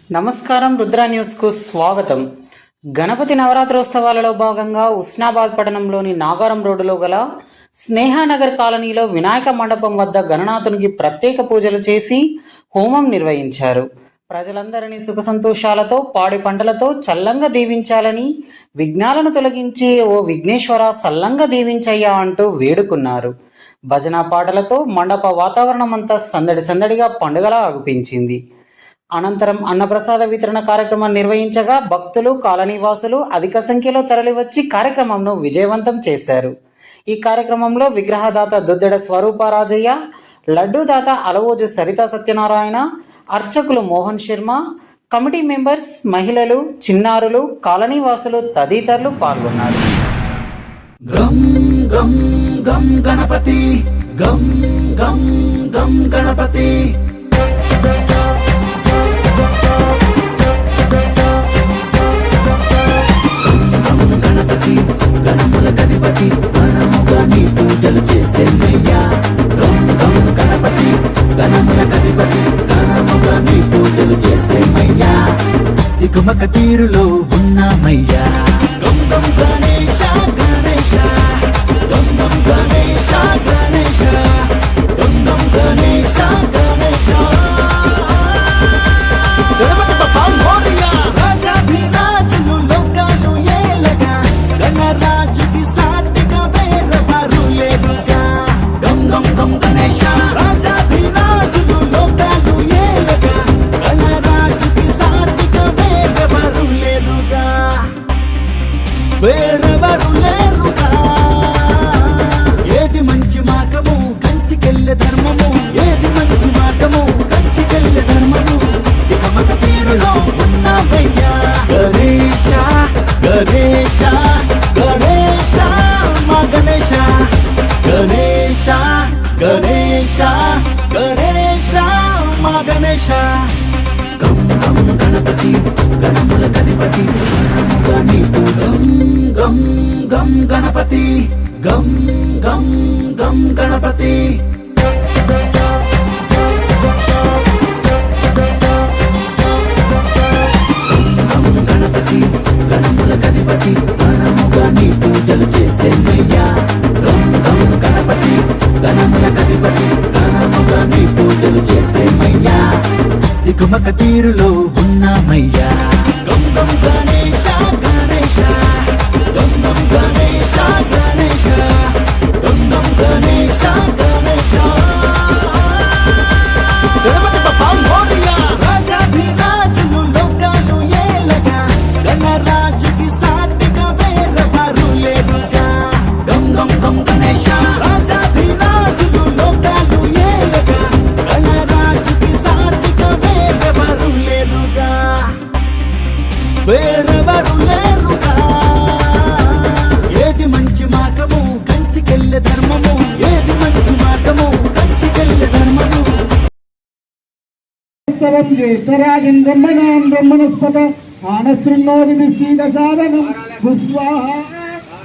నమస్కారం, రుద్ర న్యూస్కు స్వాగతం. గణపతి నవరాత్రోత్సవాలలో భాగంగా ఉస్నాబాద్ పట్టణంలోని నాగారం రోడ్డులో గల స్నేహానగర్ కాలనీలో వినాయక మండపం వద్ద గణనాథునికి ప్రత్యేక పూజలు చేసి హోమం నిర్వహించారు. ప్రజలందరినీ సుఖ సంతోషాలతో పాడి పంటలతో చల్లంగా దీవించాలని, విఘ్నాలను తొలగించి ఓ విఘ్నేశ్వర సల్లంగా దీవించయ్యా అంటూ వేడుకున్నారు. భజన పాటలతో మండప వాతావరణమంతా సందడి సందడిగా పండుగలా అగుపించింది. అనంతరం అన్నప్రసాద వితరణ కార్యక్రమం నిర్వహించగా భక్తులు, కాలనీవాసులు అధిక సంఖ్యలో తరలివచ్చి కార్యక్రమంను విజయవంతం చేశారు. ఈ కార్యక్రమంలో విగ్రహదాత దుద్దెడ స్వరూపరాజయ్య, లడ్డూదాత అలవోజు సరితా సత్యనారాయణ, అర్చకులు మోహన్ శర్మ, కమిటీ మెంబర్స్, మహిళలు, చిన్నారులు, కాలనీవాసులు తదితరులు పాల్గొన్నారు. గం గం గం గణపతి, గం గం గం గణపతి, గణములకధిపతి గణముగా నీ పూజలు చేసేమయ్యా. గం గం గణపతి, గణములకధిపతి గణముగా నీ పూజలు చేసేమయ్యా. దిగుమక తీరులో ఉన్నామయ్యా. గం గం గణేశ గణేశ, గం గం గణేశ గణేశ, గం గం గణేశ గణేశ. గణపతి బప్పా మోరియా. రాజాధిరాజులు లోకాలు ఏలగా, గణరాజుకి సాటిగా వేరెవరు లేరుగా. గం గం గం గణేశ. రాజాధిరాజులు లోకాలు ఏలగా, గణరాజుకి సాటిగా వేరెవరు లేరుగా, వేరెవరు లేరుగా. ఏది మంచి మార్గము కంచికెళ్ళే ధర్మము, ఏది మంచి మార్గము కంచికెళ్ళే ధర్మము. దిగమక తీరులో ఉన్నామయ్యా. గణేశ గణేశ గణేశ మా గణేశ, గణేశ గణేశ గణేశ మా గణేశ. గం గం గణపతి, గణములకధిపతి గణముగా నీ పూజం. గం గం గణపతి, గం గం గం గణపతి. గణములకధిపతి గణముగా నీ పూజలు చేసేమయ్యా. గం గం గణపతి, గణములకధిపతి గణముగా నీ పూజలు చేసేమయ్యా. దిగుమక తీరులో ఉన్నామయ్యా. గం గం గణేశ గణేశ, గం గం గణేశ గణేశ, గం గం గణేశ గణేశ. గణపతి బప్పా మోరియా. రాజాధిరాజులు లోకాలు ఏలగా, గణరాజుకి సాటిగా వేరెవరు లేరుగా. గం గం గం గణేశ. రాజాధిరాజులు లోకాలు ఏలగా, గణరాజుకి సాటిగా వేరెవరు లేరుగా, వేరెవరు లేరుగా. ఏది మంచి మార్గము కంచికెళ్ళే ధర్మము, ఏది మంచి మార్గము కంచికెళ్ళే ధర్మము. జ్యేష్ఠరాజం బ్రహ్మణాం బ్రహ్మణస్పత ఆనశృణోదిశీదసాదనం భుస్వాహ.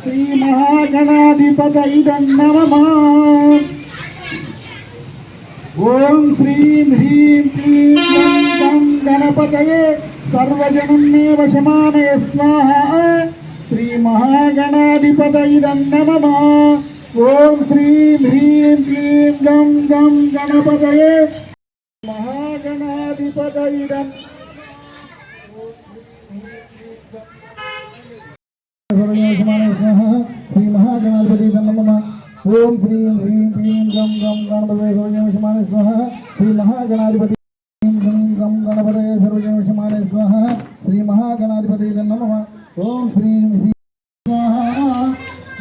శ్రీ మహాగణాధిపతయే నమః. ఓం శ్రీం హ్రీం క్లీం గం గం గణపతయే సర్వజనమే వశమానయ స్వాహ. శ్రీ మహాగణాధిపతయే నమః. ఓం శ్రీం హ్రీం క్లీం గం గం గణపతయే మహాగణాధిపతయే. శ్రీ మహాగణాధిపతయే నమః. ఓం శ్రీం హ్రీం క్లీం గం గం గణపతయే సర్వజనక్షమాయ స్వాహ. శ్రీ మహాగణాధిపతయే గం గం గణపతయే సర్వజనక్షమాయ స్వాహ. శ్రీ మహాగణాధిపతయే నమః. ఓం శ్రీం హ్రీం స్వాహ.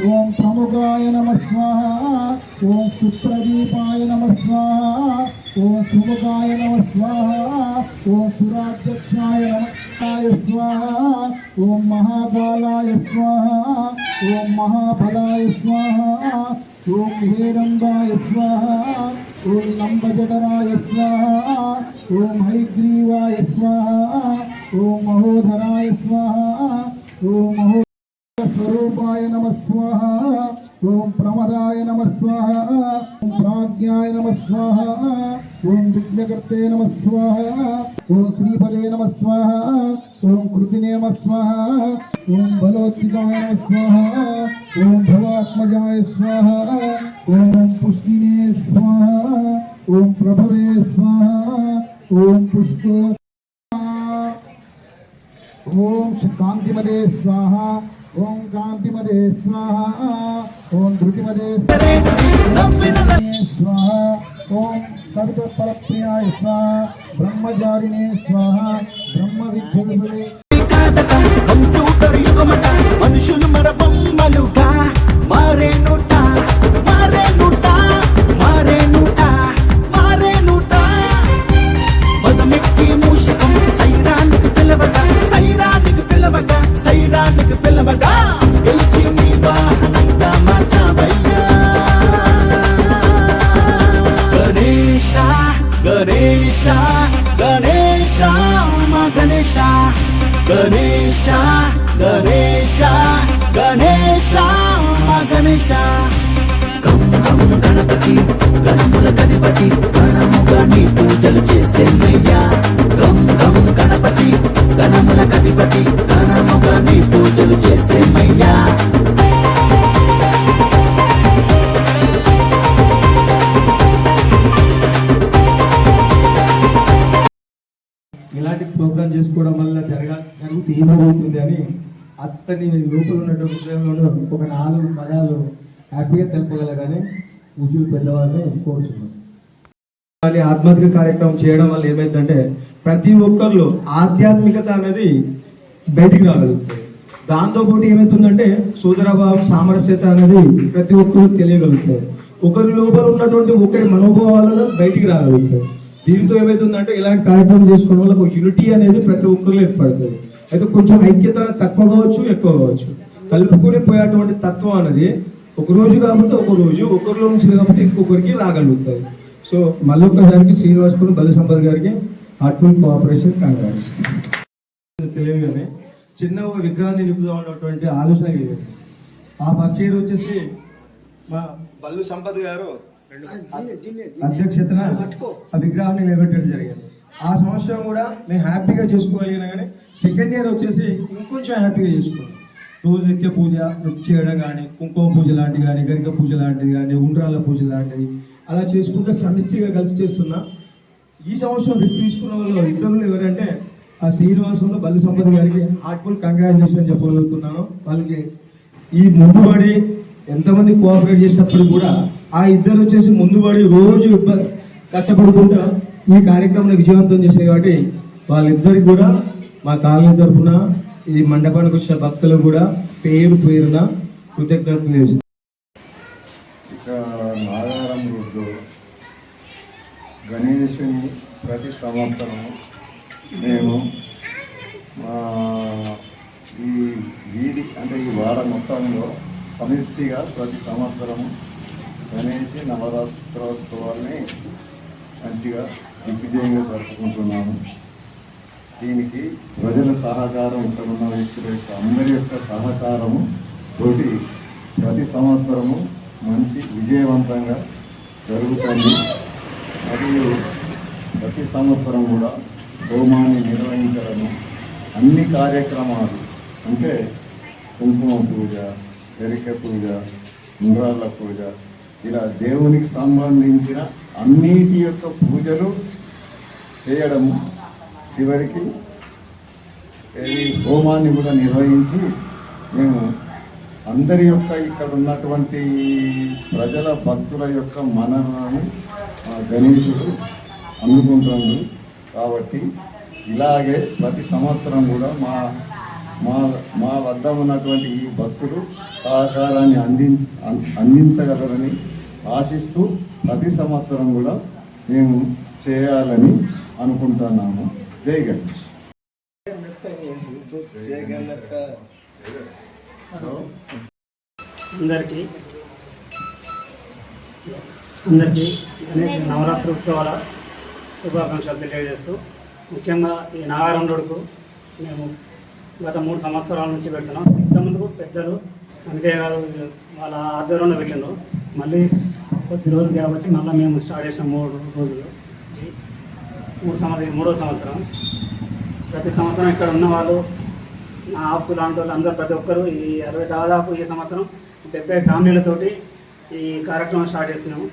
ఓం ప్రముఖాయ నమః స్వాహ. ఓం సుప్రదీపాయ నమః స్వాహ. ఓం సుముఖాయ నమః స్వాహ. ఓం సురాధ్యక్షాయ నమః స్వాహ. ఓం మహాకాలాయ స్వాహ. ఓం మహాఫలాయ స్వాహ. ఓం హేరంబాయ స్వాహ. ఓం లంబజఠరాయ స్వాహ. ఓం హైగ్రీవాయ స్వాహ. ఓం మహోధరాయ స్వాహ. ఓం స్వరూపాయ నమః స్వాహ. ఓం ప్రమదాయ నమః స్వాహ. ఓం ప్రాజ్ఞాయ నమః స్వాహ. ఓం విఘ్నకర్తే నమః స్వాహ. ఓం శ్రీపదే నమ స్వాహ. ఓం కృతినే నమ స్వాహ. ఓం బలోత్తికాయ నమ స్వాహ. ఓం భవాత్మజాయ స్వాహ. ఓం పుష్టినే స్వాహ. ఓం ప్రభవే స్వాహ. ఓం పుష్పో ఓం కాంతిమదే స్వాహ. ఓం కాంతిమదే స్వాహ. ఓం ధృతిమదే స్వాహ. ఓం కవిత పరప్రియాయ స్వాహ. బ్రహ్మచారిణే స్వాహ. బ్రహ్మ విద్యులే కంప్యూటర్ యుగమట మనుషులు మర బొమ్మలుగా మారేనుట మారేనుట మారేనుట మారేనుట పదమెక్కి మూషికం సైరానికి పిలవగా సైరానికి పిలవగా సైరానికి పిలవగా గెలిచి మీ వాహనంగా మార్చావయ్యా గణేశ గణేశ గణేశ మా గణేశ గణేశ గణేశ గణేశ మా గణేశ గం గం గణపతి గణముల గణపతి గణముగా నీ పూజలు చేసేమయ్యా గం గం గణపతి గణముల గణపతి గణముగా నీ పూజలు చేసేమయ్యా ఇలాంటి ప్రోగ్రామ్ చేసుకోవడం వల్ల జరుగుతూ ఏమవుతుంది అని అతని లోపల ఉన్నటువంటి విషయంలోనూ ఒక 4 పదాలు హ్యాపీగా తెలుపగలగానే పూజలు పెద్దవాళ్ళని కోరుతున్నాను. కానీ ఆధ్యాత్మిక కార్యక్రమం చేయడం వల్ల ఏమైందంటే ప్రతి ఒక్కరిలో ఆధ్యాత్మికత అనేది బయటికి రాగలుగుతుంది. దాంతోపాటు ఏమవుతుందంటే సోదరభావం సామరస్యత అనేది ప్రతి ఒక్కరు తెలియగలుగుతారు. ఒకరి లోపల ఉన్నటువంటి ఒకరి మనోభావాలను బయటికి రాగలుగుతారు. దీంతో ఏమవుతుందంటే ఇలాంటి కార్యక్రమం చేసుకోవడం వల్ల ఒక యూనిటీ అనేది ప్రతి ఒక్కరిలో ఏర్పడుతుంది. అయితే కొంచెం ఐక్యత తక్కువ కావచ్చు ఎక్కువ కావచ్చు, కలుపుకొని పోయేటువంటి తత్వం అనేది ఒక రోజు కాబట్టి ఒక రోజు ఒకరిలో నుంచి కాబట్టి ఇంకొకరికి రాగలుగుతాయి. సో మళ్ళీ ఒక్కసారికి శ్రీనివాసపురం బలి సంపత్ గారికి హార్ట్ఫుల్ కోఆపరేషన్ కాంగ్రెస్. తెలియగానే చిన్న ఒక విగ్రహాన్ని నిలుపుదాం అన్నటువంటి ఆలోచన కలిగింది. ఆ ఫస్ట్ ఇయర్ వచ్చేసి మా బల్లు సంపత్ గారు అధ్యక్షతన ఆ విగ్రహాన్ని నిలబెట్టడం జరిగింది. ఆ సంవత్సరం కూడా మేము హ్యాపీగా చేసుకోగలిగినా కానీ సెకండ్ ఇయర్ వచ్చేసి ఇంకొంచెం హ్యాపీగా చేసుకోవాలి. రోజు నిత్య పూజ చేయడం కానీ, కుంకుమ పూజ లాంటివి కానీ, గరిక పూజ లాంటివి కానీ, ఉండ్రాల పూజ లాంటివి అలా చేసుకుంటే సమిష్టిగా కలిసి చేస్తున్నా. ఈ సంవత్సరం రిస్క్ తీసుకున్న వాళ్ళు ఇద్దరు ఎవరంటే ఆ శ్రీనివాసంలో బల్లి సంపద గారికి హార్ట్ఫుల్ కంగ్రాచులేషన్ చెప్పగలుగుతున్నాను. వాళ్ళకి ఈ ముందుబడి ఎంతమంది కోఆపరేట్ చేసినప్పుడు కూడా ఆ ఇద్దరు వచ్చేసి ముందుబడి రోజు కష్టపడుకుంటా ఈ కార్యక్రమాన్ని విజయవంతం చేశారు. కాబట్టి వాళ్ళిద్దరికి కూడా మా కాలనీ తరఫున ఈ మండపానికి వచ్చిన భక్తులు కూడా పేరున కృతజ్ఞతలు. ఇక నాగారం రోడ్డు గణేశుని ప్రతి సంవత్సరము మేము ఈ వీధి అంటే ఈ వాడ మొత్తంలో సమిష్టిగా ప్రతి సంవత్సరము గణేష్ నవరాత్రోత్సవాల్ని మంచిగా దిగ్విజయంగా జరుపుకుంటున్నాము. దీనికి ప్రజల సహకారం, ఇక్కడ ఉన్న వ్యక్తుల యొక్క అందరి యొక్క సహకారము తోటి ప్రతి సంవత్సరము మంచి విజయవంతంగా జరుగుతుంది. మరియు ప్రతి సంవత్సరం కూడా హోమాన్ని నిర్వహించడము, అన్ని కార్యక్రమాలు అంటే కుంకుమ పూజ, గరిక పూజ, ఉండ్రాళ్ళ పూజ, ఇలా దేవునికి సంబంధించిన అన్నిటి యొక్క పూజలు చేయడము, చివరికి హోమాన్ని కూడా నిర్వహించి మేము అందరి యొక్క ఇక్కడ ఉన్నటువంటి ప్రజల భక్తుల యొక్క మనలను గణేశుడు అందుకుంటున్నాడు. కాబట్టి ఇలాగే ప్రతి సంవత్సరం కూడా మా వద్ద ఉన్నటువంటి ఈ భక్తులు సహకారాన్ని అందించగలరని ఆశిస్తూ ప్రతి సంవత్సరం కూడా మేము చేయాలని అనుకుంటున్నాము. జై గణేష్. అందరికీ గణేష్ నవరాత్రి ఉత్సవాల శుభాకాంక్షలు తెలియజేస్తూ, ముఖ్యంగా ఈ నాగారం రోడ్డుకు మేము గత 3 సంవత్సరాల నుంచి పెడుతున్నాం. ఇంతకుముందుకు పెద్దలు వెంకయ్య గారు వాళ్ళ ఆధ్వర్యంలో పెట్టినారు. మళ్ళీ కొద్ది రోజులు గ్యాప్ వచ్చి మళ్ళీ మేము స్టార్ట్ చేసినాం 3 రోజులు. మూడో సంవత్సరం. ప్రతి సంవత్సరం ఇక్కడ ఉన్న వాళ్ళు, నా ఆప్తులు లాంటి వాళ్ళు అందరూ ప్రతి ఒక్కరూ దాదాపు ఈ సంవత్సరం 70 ఫ్యామిలీలతోటి ఈ కార్యక్రమం స్టార్ట్ చేసినాము.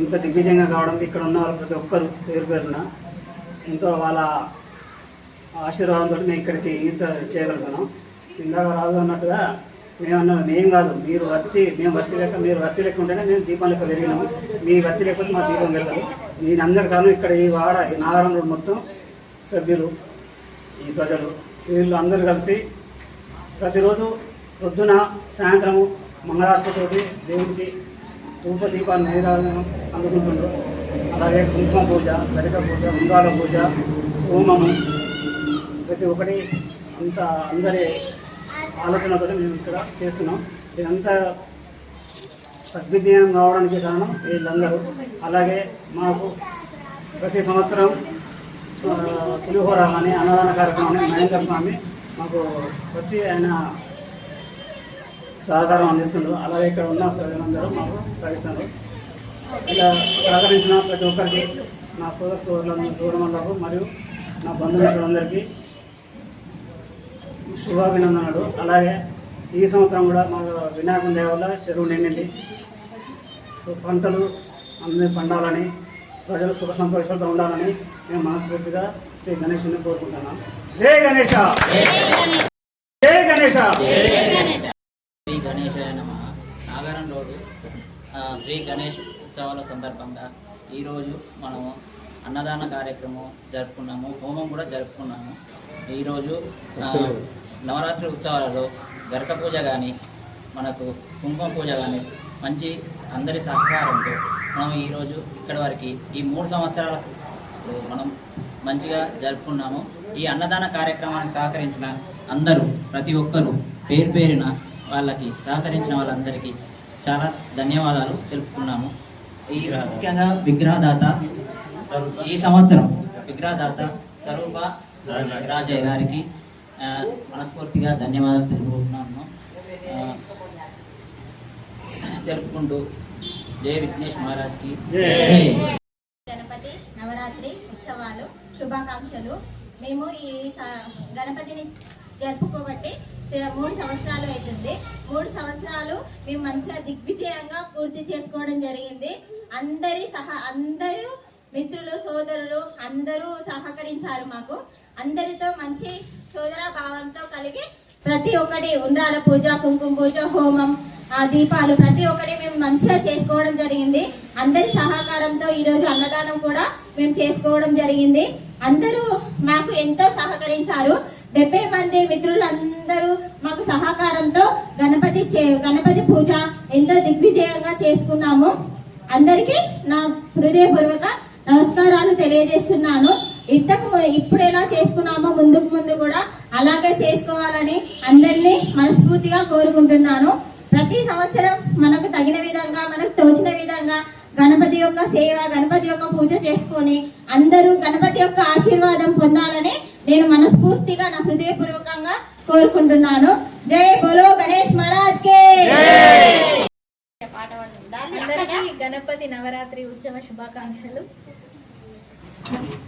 ఇంత దిగ్విజయంగా కావడానికి ఇక్కడ ఉన్న వాళ్ళు ప్రతి ఒక్కరు పేరు పేరున ఎంతో వాళ్ళ ఆశీర్వాదంతో మేము ఇక్కడికి ఇంత చేయగలుగుతున్నాం. ఇందాక రాదు అన్నట్టుగా మేము కాదు, మేము వర్తి లెక్క, మీరు వర్తి లెక్క ఉంటేనే మేము దీపం లెక్క పెరిగినాము. మీ వర్తి లేకపోతే మా దీపం వెళ్తారు. నేను అందరి కారణం ఇక్కడ ఈ నాగారం రోడ్ మొత్తం సభ్యులు, ఈ ప్రజలు, వీళ్ళు అందరూ కలిసి ప్రతిరోజు పొద్దున సాయంత్రము మంగళారతితోటి దేవుడికి ధూప దీపాన్ని నైవేద్యం అందుకుంటుండ్రు. అలాగే కుంకుమ పూజ, గరిక పూజ, ఉంగాల పూజ, హోమము, ప్రతి ఒక్కటి అందరి ఆలోచనతో మేము ఇక్కడ చేస్తున్నాం. ఇదంతా సద్వినియోగం కావడానికి కారణం వీళ్ళందరూ. అలాగే మాకు ప్రతి సంవత్సరం పులిహోర కానీ అన్నదాన కార్యక్రమాన్ని మహేంద్ర స్వామి మాకు వచ్చి ఆయన సహకారం అందిస్తుండ్రు. అలాగే ఇక్కడ ఉన్న ప్రజలందరూ మాకు సహిస్తున్నారు. ఇలా సహకరించిన ప్రతి ఒక్కరికి, నా సోదరులకు మరియు నా బంధుమిత్రులందరికీ శుభాభినందనలు. అలాగే ఈ సంవత్సరం కూడా మా వినాయకుని దయ వల్ల చెరువు నిండింది. పంటలు అందరూ పండాలని, ప్రజలు సుఖ సంతోషాలతో ఉండాలని మేము మనస్ఫూర్తిగా శ్రీ గణేశుని కోరుకుంటున్నాం. జై గణేశ, జై గణేశ. శ్రీ గణేశాయ నమః. నాగారం రోడ్డు శ్రీ గణేష్ ఉత్సవాల సందర్భంగా ఈరోజు మనము అన్నదాన కార్యక్రమం జరుపుకున్నాము, హోమం కూడా జరుపుకున్నాము. ఈరోజు నవరాత్రి ఉత్సవాలలో గరక పూజ కానీ, మనకు కుంకుమ పూజ కానీ మంచి అందరి సహకారంతో మనం ఈరోజు ఇక్కడి వరకు ఈ 3 సంవత్సరాలకు మనం మంచిగా జరుపుకున్నాము. ఈ అన్నదాన కార్యక్రమానికి సహకరించిన అందరూ, ప్రతి ఒక్కరూ పేరు పేరున వాళ్ళకి సహకరించిన వాళ్ళందరికీ చాలా ధన్యవాదాలు తెలుపుకున్నాము. ఈ ముఖ్యంగా విగ్రహదాత ఈ సంవత్సరం విగ్రహదాత స్వరూప రాజయ్య గారికి మనస్ఫూర్తిగా ధన్యవాదాలు తెలుపుకుంటున్నాను. తెలుపుకుంటూ జై విఘ్నేష్ మహారాజ్కి జై. గణపతి నవరాత్రి ఉత్సవాలు శుభాకాంక్షలు. మేము ఈ గణపతిని జరుపుకోబట్టి 3 సంవత్సరాలు అవుతుంది. 3 సంవత్సరాలు మేము మంచిగా దిగ్విజయంగా పూర్తి చేసుకోవడం జరిగింది. అందరూ మిత్రులు, సోదరులు అందరూ సహకరించారు. మాకు అందరితో మంచి సోదర భావంతో కలిగి ప్రతి ఒక్కటి ఉండ్రాల పూజ, కుంకుమ పూజ, హోమం, దీపాలు ప్రతి ఒక్కటి మేము మంచిగా చేసుకోవడం జరిగింది. అందరి సహకారంతో ఈరోజు అన్నదానం కూడా మేము చేసుకోవడం జరిగింది. అందరూ మాకు ఎంతో సహకరించారు. 70 మంది మిత్రులందరూ మాకు సహకారంతో గణపతి పూజ ఎంతో దిగ్విజయంగా చేసుకున్నాము. అందరికీ నా హృదయపూర్వక నమస్కారాలు తెలియజేస్తున్నాను. ఇప్పుడు ఎలా చేసుకున్నామో ముందు కూడా అలాగే చేసుకోవాలని అందరినీ మనస్ఫూర్తిగా కోరుకుంటున్నాను. ప్రతి సంవత్సరం మనకు తగిన విధంగా, మనకు తోచిన విధంగా గణపతి యొక్క సేవ, గణపతి యొక్క పూజ చేసుకొని అందరూ గణపతి యొక్క ఆశీర్వాదం పొందాలని నేను మనస్ఫూర్తిగా నా హృదయపూర్వకంగా కోరుకుంటున్నాను. జై బోలో గణేష్ మహారాజ్ కే. గణపతి నవరాత్రి ఉత్సవ శుభాకాంక్షలు.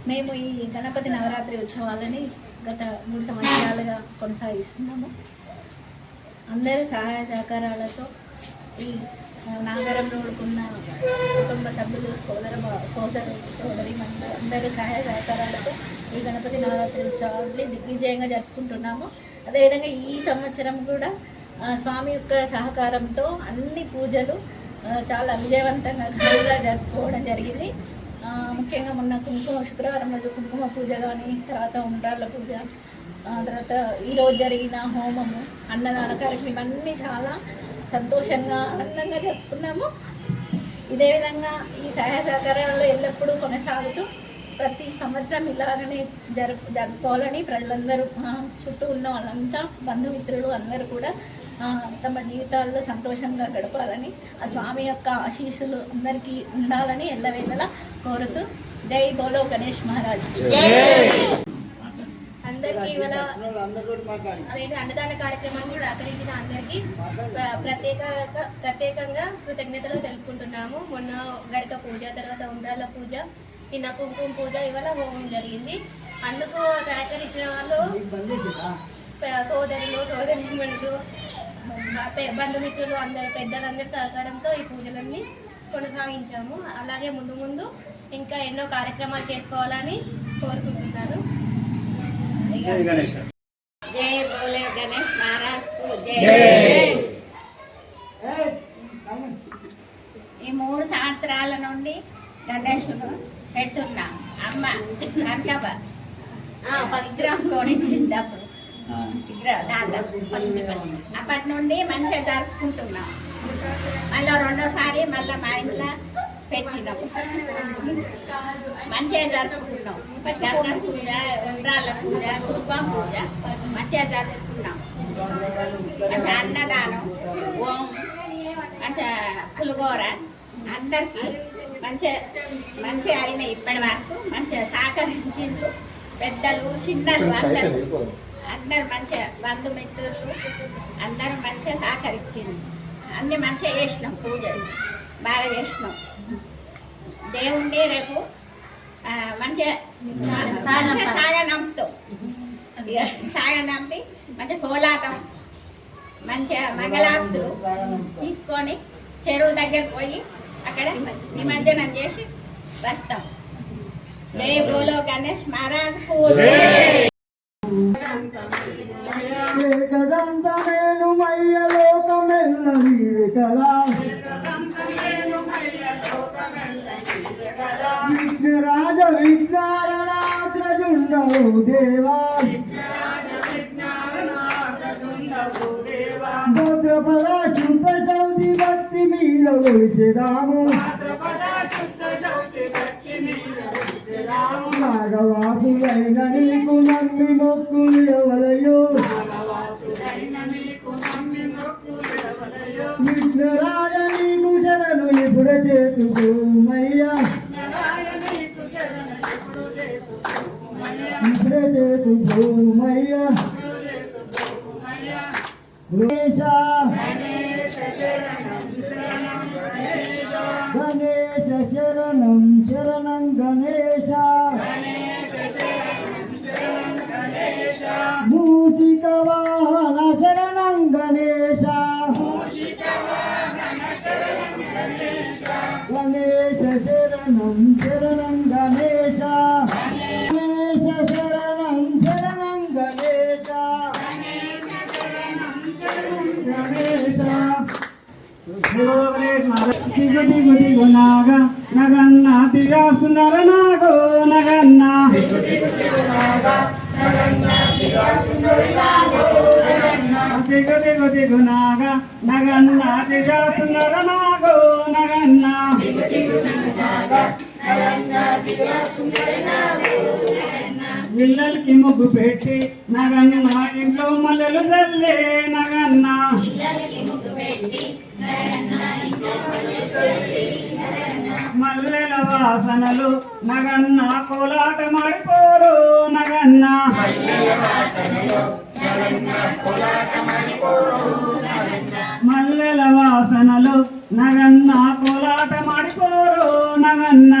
మేము ఈ గణపతి నవరాత్రి ఉత్సవాలని గత 3 సంవత్సరాలుగా కొనసాగిస్తున్నాము. అందరూ సహాయ సహకారాలతో ఈ నాగారం రోడ్డుకున్న కుటుంబ సభ్యులు, సోదరి అందరూ సహాయ సహకారాలతో ఈ గణపతి నవరాత్రి ఉత్సవాన్ని దిగ్విజయంగా జరుపుకుంటున్నాము. అదేవిధంగా ఈ సంవత్సరం కూడా స్వామి యొక్క సహకారంతో అన్ని పూజలు చాలా విజయవంతంగా ఘనంగా జరుపుకోవడం జరిగింది. ముఖ్యంగా మొన్న శుక్రవారం రోజు కుంకుమ పూజ కానీ, తర్వాత ఉండ్రాళ్ళ పూజ, తర్వాత ఈరోజు జరిగిన హోమము, అన్నదాన కార్యక్రమం అన్నీ చాలా సంతోషంగా ఆనందంగా జరుపుకున్నాము. ఇదే విధంగా ఈ సహాయ సహకారాలు ఎల్లప్పుడూ కొనసాగుతూ ప్రతి సంవత్సరం ఇలాగనే జరుపుకోవాలని ప్రజలందరూ, చుట్టూ ఉన్న వాళ్ళంతా, బంధుమిత్రులు అందరూ కూడా తమ జీవితాల్లో సంతోషంగా గడపాలని, ఆ స్వామి యొక్క ఆశీస్సులు అందరికీ ఉండాలని ఎల్లవేళలా కోరుతూ జై బోలో గణేష్ మహారాజ్. అందరికీ ఇవాళ అన్నదాన కార్యక్రమాన్ని సహకరించిన అందరికీ ప్రత్యేకంగా కృతజ్ఞతలు తెలుపుకుంటున్నాము. మొన్న గరిక పూజ, తర్వాత ఉండ్రాళ్ళ పూజ, నిన్న కుంకుమ పూజ ఇవాళ హోమం జరిగింది. అందుకు సహకరించిన వాళ్ళు సోదరులు బంధుమిత్రులు అందరు పెద్దలందరి సహకారంతో ఈ పూజలన్నీ కొనసాగించాము. అలాగే ముందు ముందు ఇంకా ఎన్నో కార్యక్రమాలు చేసుకోవాలని కోరుకుంటున్నాను. జై బోలే గణేష్ మహారాజ్ జై. ఈ 3 సంవత్సరాల నుండి గణేశుడు పెడుతున్నాం. అమ్మ కనకబ విగ్రహం కొనిచ్చింది. అప్పుడు విగ్రహం దాంట్లో అప్పటి నుండి మంచిగా జరుపుకుంటున్నాం. మళ్ళీ రెండోసారి మళ్ళీ మా ఇంట్లో పెట్టినాం. మంచిగా జరుపుకుంటున్నాం. గంగ పూజ, ఉండ్రాళ్ళ పూజ, దుర్గం పూజ మంచిగా జరుపుకున్నాం. మంచిగా అన్నదానం, ఓం మంచిగా పులిగోర అందరికీ మంచిగా అయినాయి. ఇప్పటి వరకు మంచిగా సహకరించిండ్రు పెద్దలు చిన్నలు అందరు మంచిగా బంధుమిత్రులు అందరూ మంచిగా సహకరించిండ్రు. అన్నీ మంచిగా చేసినాం. పూజలు బాగా చేసినాం. దేవుణ్ణి రేపు మంచిగా సాగనంపుతాం. సాగనంపి మంచిగా కోలాటం మంచిగా మంగళార్తులు తీసుకొని చెరువు దగ్గర పోయి అక్కడ నిమజ్జనం చేసి వస్తాం. జై బోలో గణేష్ మహారాజ్ కు ఏకదంతమేను మయ్య లోకమెల్లది వికలా విఘ్నరాజ విఘ్నారణాగ్రజుండవు దేవా భద్రపద శుద్ధ చౌతి భక్తి మీద కొలిచెదాము. నాగవాసులైన నీకు నమ్మి మొక్కులు ఎవలయో విఘ్నరాజ నీకు శరణు ఇప్పుడు చేతుకోమయ్యా. ఇప్పుడే చేతుకోమయ్యా. గణేశ గణేశ శరణం శరణం గణేశ మూషిక వాహన శరణం గణేశ గణేశ శరణం శరణం గణేశ గణేశ శరణం శరణం గణేశ గణేశ దిగు దిగు నాగ నగన్న దిగాసు నరనాగో నగన్న దిగు దిగు దిగు నాగ నగన్న దిగాసు నరనాగో నగన్న ఇళ్ళకి ముగ్గు పెట్టి నగన్న ఇంట్లో మల్లెలు చల్లే నగన్న మల్లెల వాసనలు నగన్న కోలాట మాడిపోరు నగన్న మల్లెల వాసనలు నగన్న కోలాట మాడిపోరు నగన్న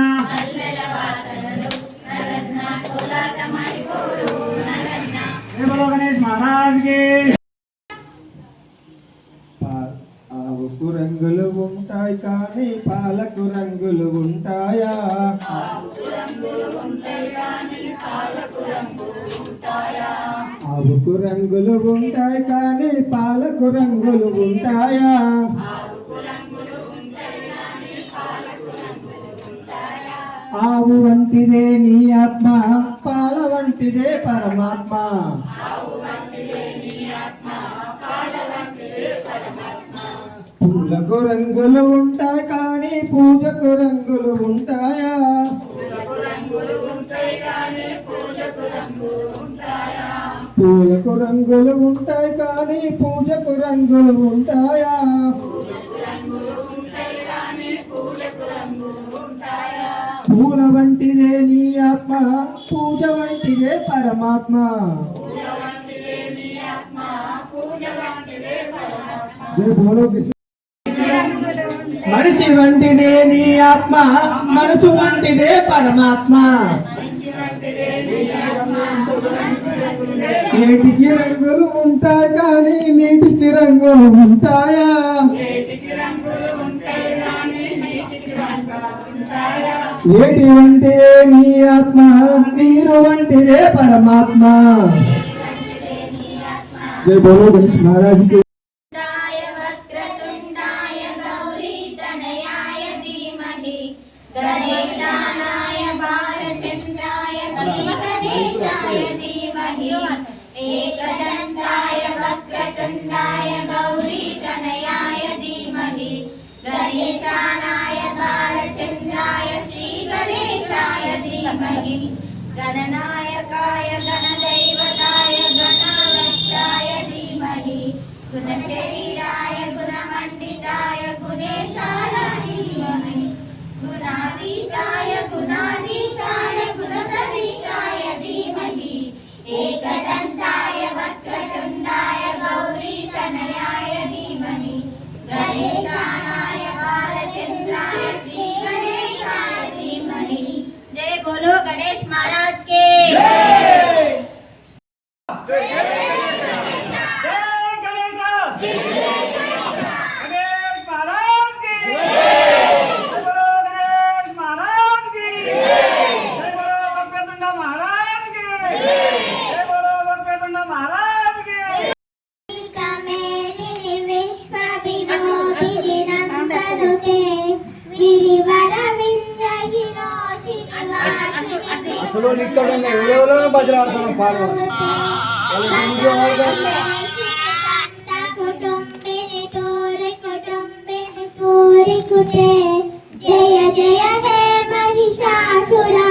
గణేష్ మహారాజ్కి. ఆవుకు రంగులు ఉంటాయి కానీ పాలకు రంగులు ఉంటాయా? ఆవుకు రంగులు ఉంటాయి కానీ పాలకు రంగులు ఉంటాయా? ఆవు వంటిదే నీ ఆత్మ, పాల వంటిదే పరమాత్మ. పూలకు రంగులు ఉంటాయి కానీ పూజకు రంగులు ఉంటాయా? పూలకు రంగులు ఉంటాయి కానీ పూజకు రంగులు ఉంటాయా? పూల వంటిదే నీ ఆత్మ, పూజ వంటిదే పరమాత్మ. జై బోలో కృష్ణ మనిషి వంటిదే నీ ఆత్మ, మనసు వంటిదే పరమాత్మ. ఏటికి రంగులు ఉంటాయి కానీ నీటికి రంగులు ఉంటాయా? ఏటి వంటిదే నీ ఆత్మ, నీరు వంటిదే పరమాత్మ. జై బోలో గణేష్ మహారాజ్ కి. వక్రతుండాయ గౌరీతనయాయ ధీమహి గణేశానాయ బాలచంద్రాయ శ్రీగణేశాయ ధీమహి ఏకదంతాయ వక్రతుండాయ గౌరీతనయాయ ధీమహి గణేశానాయ బాలచంద్రాయ శ్రీగణేశాయ ధీమహి గణనాయకాయ గణదైవతాయ గణావక్షాయ ధీమహి గుణశరీరాయ గుణమండితాయ గుణేశాయ ధీమహి గుణాతీతాయ గుణాధీశాయ గుణప్రవిష్టాయ ధీమహి ఏకదంతాయ వక్రతుండాయ గౌరీతనయాయ ధీమహి గణేశానాయ బాలచంద్రాయ శ్రీగణేశాయ ధీమహి. జై బోలో గణేష్ మహారాజ్ కే. అసలు ఇక్కడ ఎవరెవరో బజలాడుతున్నాం పాడు. జయ జయ హే మహిషాసురవర్ధిని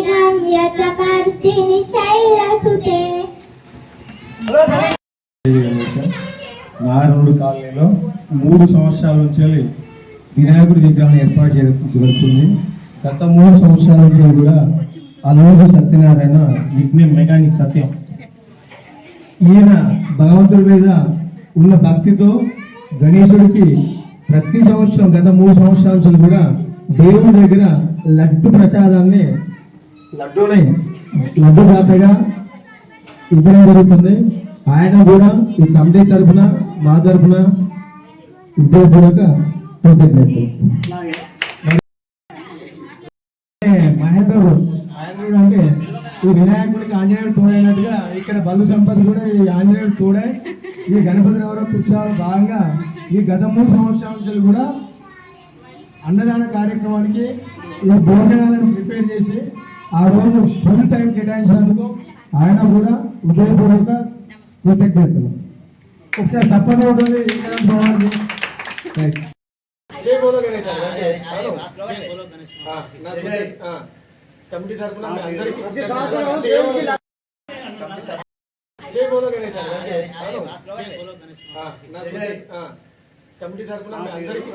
గమ్యతమర్ధిని శైలసుతే. నారాయణుడు కాలనీలో 3 సంవత్సరాల నుంచి వినాయకుడి విగ్రహం ఏర్పాటు జరుగుతుంది. గత 3 సంవత్సరాల నుంచి కూడా అల్లుడు సత్యనారాయణ నిక్నేమ్ మెకానిక్ సత్యం, ఈయన భగవంతుడి మీద ఉన్న భక్తితో గణేశుడికి ప్రతి సంవత్సరం గత 3 సంవత్సరాల నుంచి కూడా దేవుడి దగ్గర లడ్డు ప్రసాదాన్ని లడ్డు దాతగా ఇవ్వడం జరుగుతుంది. ఆయన కూడా ఈ కమిటీ తరఫున మా తరఫున ఉద్యోగపూర్వక కృతజ్ఞతలు. మహేంద్రుడు ఆంజనేయుడు అంటే ఈ వినాయకుడికి ఆంజనేయుడు తోడైనట్టుగా ఇక్కడ బల్లు సంపద కూడా ఈ ఆంజనేయుడు తోడై ఈ గణపతి నవరాత్రి ఉత్సవాలు భాగంగా ఈ గత 3 సంవత్సరాల నుంచి కూడా అన్నదాన కార్యక్రమానికి ఈ భోజనాలను ప్రిపేర్ చేసి ఆ రోజు ఫుల్ టైం కేటాయించినందుకు ఆయన కూడా ఉదయపూర్వక కృతజ్ఞతలు. ఒకసారి చెప్పండి ఉంటుంది. జై బోలో గణేష్ కమిటీ తరఫున అందరికీ జై బోలో గణేష్ కమిటీ తరఫున అందరికీ